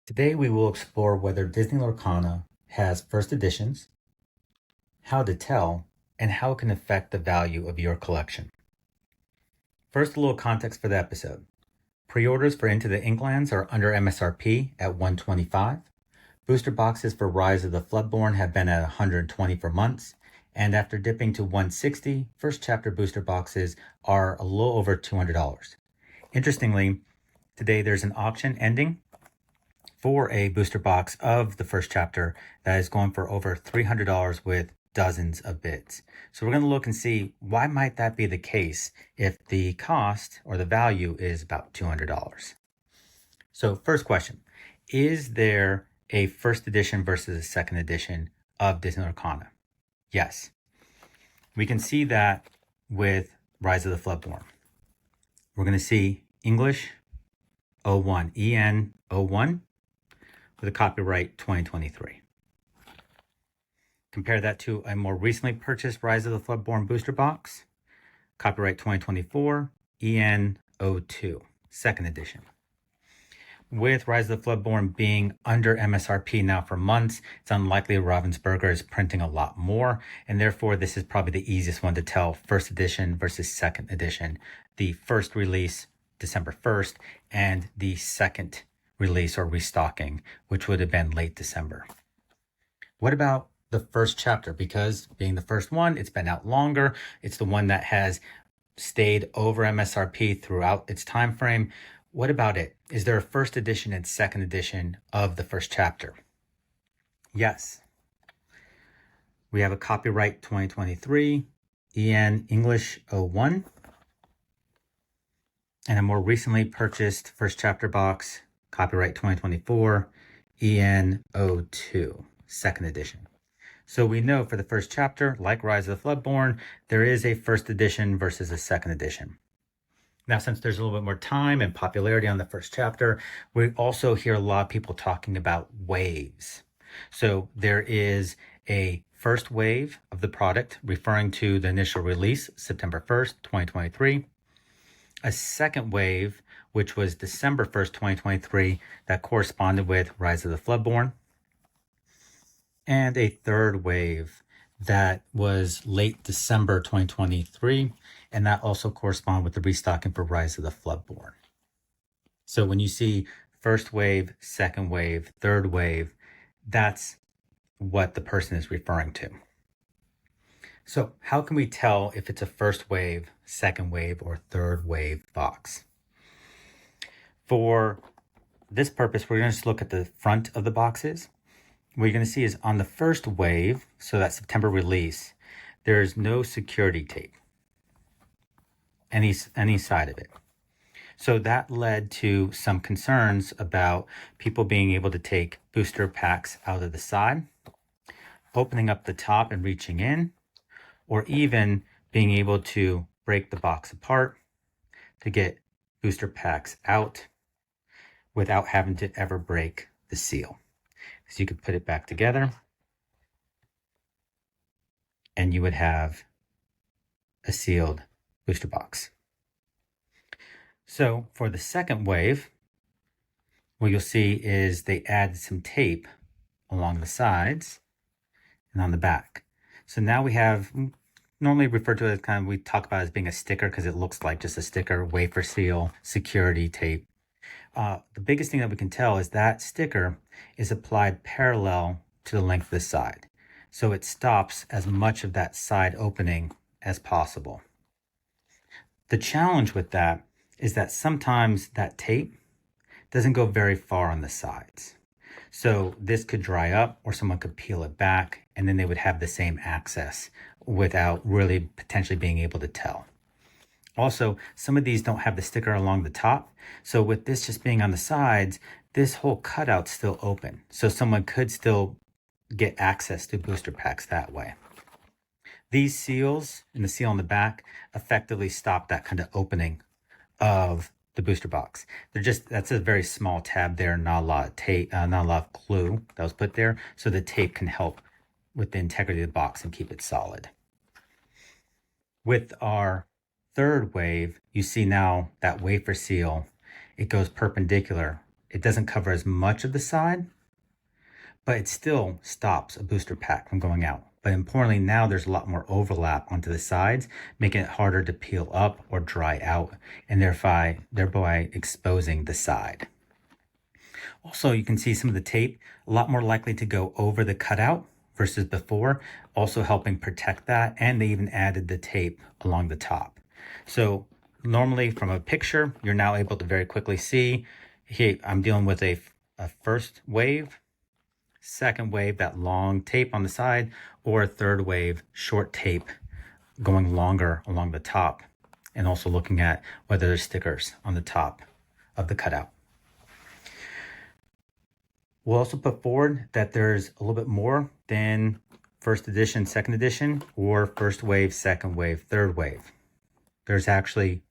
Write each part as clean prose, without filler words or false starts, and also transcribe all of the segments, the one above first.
Today we will explore whether Disney Lorcana has first editions, how to tell, and how it can affect the value of your collection. First, a little context for the episode. Pre-orders for Into the Inklands are under MSRP at $125. Booster boxes for Rise of the Floodborn have been at $120 for months, and after dipping to $160, first chapter booster boxes are a little over $200. Interestingly, today there's an auction ending for a booster box of the first chapter that is going for over $300 with dozens of bids. So we're going to look and see why might that be the case if the cost or the value is about $200. So first question, is there a first edition versus a second edition of Disney Lorcana? Yes. We can see that with Rise of the Floodborn. We're going to see English 01, EN01, with a copyright 2023. Compare that to a more recently purchased Rise of the Floodborn booster box, copyright 2024, EN02, second edition. With Rise of the Floodborn being under MSRP now for months, it's unlikely Ravensburger is printing a lot more, and therefore this is probably the easiest one to tell first edition versus second edition. The first release, December 1st, and the second release or restocking, which would have been late December. What about the first chapter? Because being the first one, it's been out longer. It's the one that has stayed over MSRP throughout its time frame. What about it? Is there a first edition and second edition of the first chapter? Yes. We have a copyright 2023, EN English 01, and a more recently purchased first chapter box, copyright 2024, EN02, second edition. So we know for the first chapter, like Rise of the Floodborn, there is a first edition versus a second edition. Now, since there's a little bit more time and popularity on the first chapter, we also hear a lot of people talking about waves. So there is a first wave of the product referring to the initial release, September 1st, 2023. A second wave, which was December 1st, 2023, that corresponded with Rise of the Floodborn. And a third wave that was late December 2023, and that also corresponded with the restocking for Rise of the Floodborn. So when you see first wave, second wave, third wave, that's what the person is referring to. So how can we tell if it's a first wave, second wave, or third wave box? For this purpose, we're going to just look at the front of the boxes. What you're going to see is on the first wave, so that September release, there's no security tape, any side of it. So that led to some concerns about people being able to take booster packs out of the side, opening up the top and reaching in, or even being able to break the box apart to get booster packs out without having to ever break the seal. So you could put it back together and you would have a sealed booster box. So for the second wave, what you'll see is they added some tape along the sides and on the back. So now we have, normally referred to as kind of, we talk about it as being a sticker because it looks like just a sticker, wafer seal, security tape. The biggest thing that we can tell is that sticker is applied parallel to the length of the side. So it stops as much of that side opening as possible. The challenge with that is that sometimes that tape doesn't go very far on the sides. So this could dry up or someone could peel it back and then they would have the same access without really potentially being able to tell. Also, some of these don't have the sticker along the top. So with this just being on the sides, this whole cutout's still open. So someone could still get access to booster packs that way. These seals and the seal on the back effectively stop that kind of opening of the booster box. That's a very small tab there, not a lot of tape, not a lot of glue that was put there. So the tape can help with the integrity of the box and keep it solid. With our third wave, you see now that wafer seal, it goes perpendicular It doesn't cover as much of the side, but it still stops a booster pack from going out. But importantly, now there's a lot more overlap onto the sides, making it harder to peel up or dry out, and thereby exposing the side. Also, you can see some of the tape, a lot more likely to go over the cutout versus before, also helping protect that, and they even added the tape along the top. So normally from a picture, you're now able to very quickly see, here I'm dealing with a first wave, second wave, that long tape on the side, or a third wave, short tape going longer along the top, and also looking at whether there's stickers on the top of the cutout. We'll also put forward that there's a little bit more than first edition, second edition, or first wave, second wave, third wave. There's actually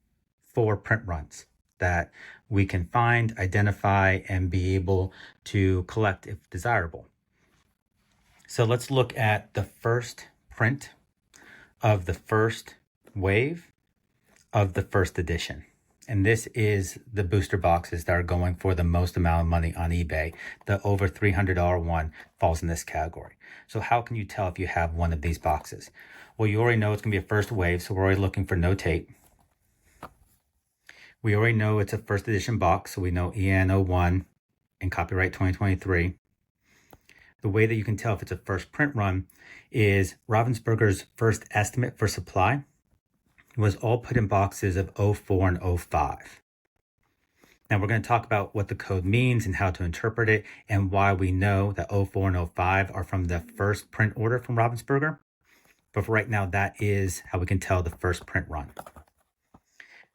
4 print runs that we can find, identify, and be able to collect if desirable. So let's look at the first print of the first wave of the first edition. And this is the booster boxes that are going for the most amount of money on eBay. The over $300 one falls in this category. So how can you tell if you have one of these boxes? Well, you already know it's going to be a first wave, so we're already looking for no tape. We already know it's a first edition box, so we know E01 and copyright 2023. The way that you can tell if it's a first print run is Ravensburger's first estimate for supply was all put in boxes of 04 and 05. Now we're going to talk about what the code means and how to interpret it and why we know that 04 and 05 are from the first print order from Ravensburger. But for right now, that is how we can tell the first print run.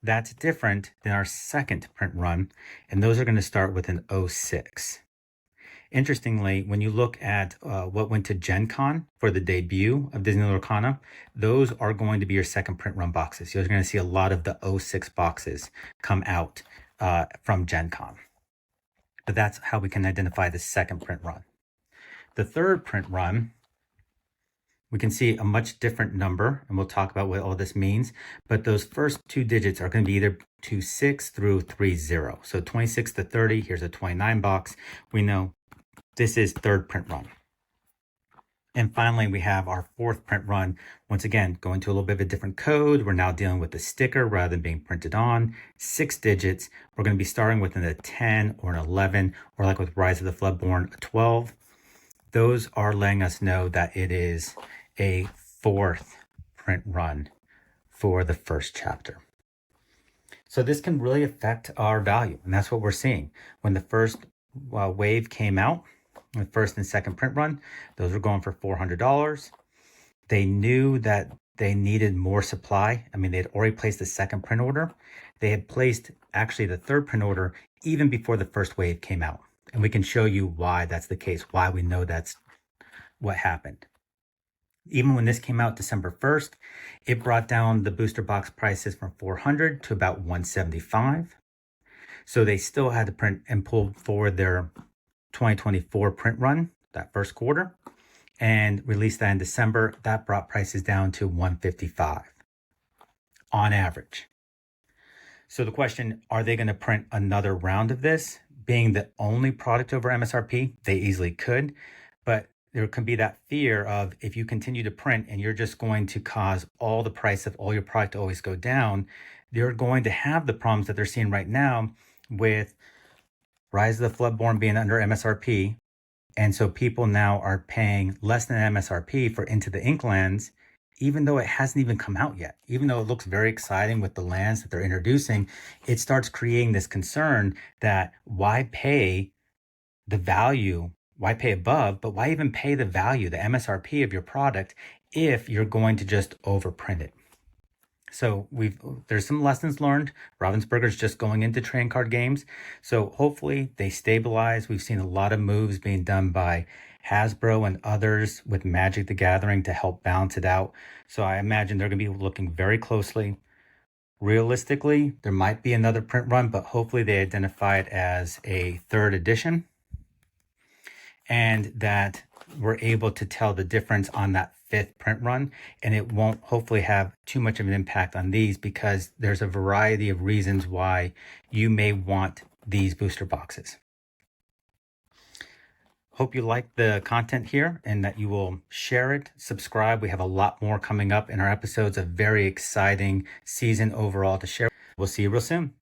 That's different than our second print run, and those are going to start with an 06. Interestingly, when you look at what went to Gen Con for the debut of Disney Lorcana, those are going to be your second print run boxes. You're going to see a lot of the 06 boxes come out from Gen Con. But that's how we can identify the second print run. The third print run, we can see a much different number, and we'll talk about what all this means. But those first 2 digits are going to be either 26 through 30. So 26 to 30, here's a 29 box. We know this is third print run. And finally, we have our fourth print run. Once again, going to a little bit of a different code. We're now dealing with the sticker rather than being printed on. 6 digits. We're going to be starting with a 10 or an 11, or like with Rise of the Floodborn, a 12. Those are letting us know that it is a fourth print run for the first chapter. So this can really affect our value, and that's what we're seeing. When the first wave came out, the first and second print run, those were going for $400. They knew that they needed more supply. I mean, they had already placed the second print order. They had placed actually the third print order even before the first wave came out. And we can show you why that's the case, why we know that's what happened. Even when this came out December 1st, it brought down the booster box prices from $400 to about $175. So they still had to print and pull forward their 2024 print run, that first quarter, and released that in December. That brought prices down to $155 on average. So the question, are they going to print another round of this? Being the only product over MSRP, they easily could, but there can be that fear of if you continue to print and you're just going to cause all the price of all your product to always go down, they're going to have the problems that they're seeing right now with Rise of the Floodborn being under MSRP. And so people now are paying less than MSRP for Into the Inklands, even though it hasn't even come out yet. Even though it looks very exciting with the lands that they're introducing, it starts creating this concern that why pay the value, why pay above, but why even pay the value, the MSRP of your product if you're going to just overprint it? So there's some lessons learned. Ravensburger's just going into trading card games. So hopefully they stabilize. We've seen a lot of moves being done by Hasbro and others with Magic the Gathering to help balance it out. So I imagine they're going to be looking very closely. Realistically, there might be another print run, but hopefully they identify it as a third edition, and that we're able to tell the difference on that fifth print run, and it won't hopefully have too much of an impact on these because there's a variety of reasons why you may want these booster boxes. Hope you like the content here and that you will share it, subscribe. We have a lot more coming up in our episodes, a very exciting season overall to share. We'll see you real soon.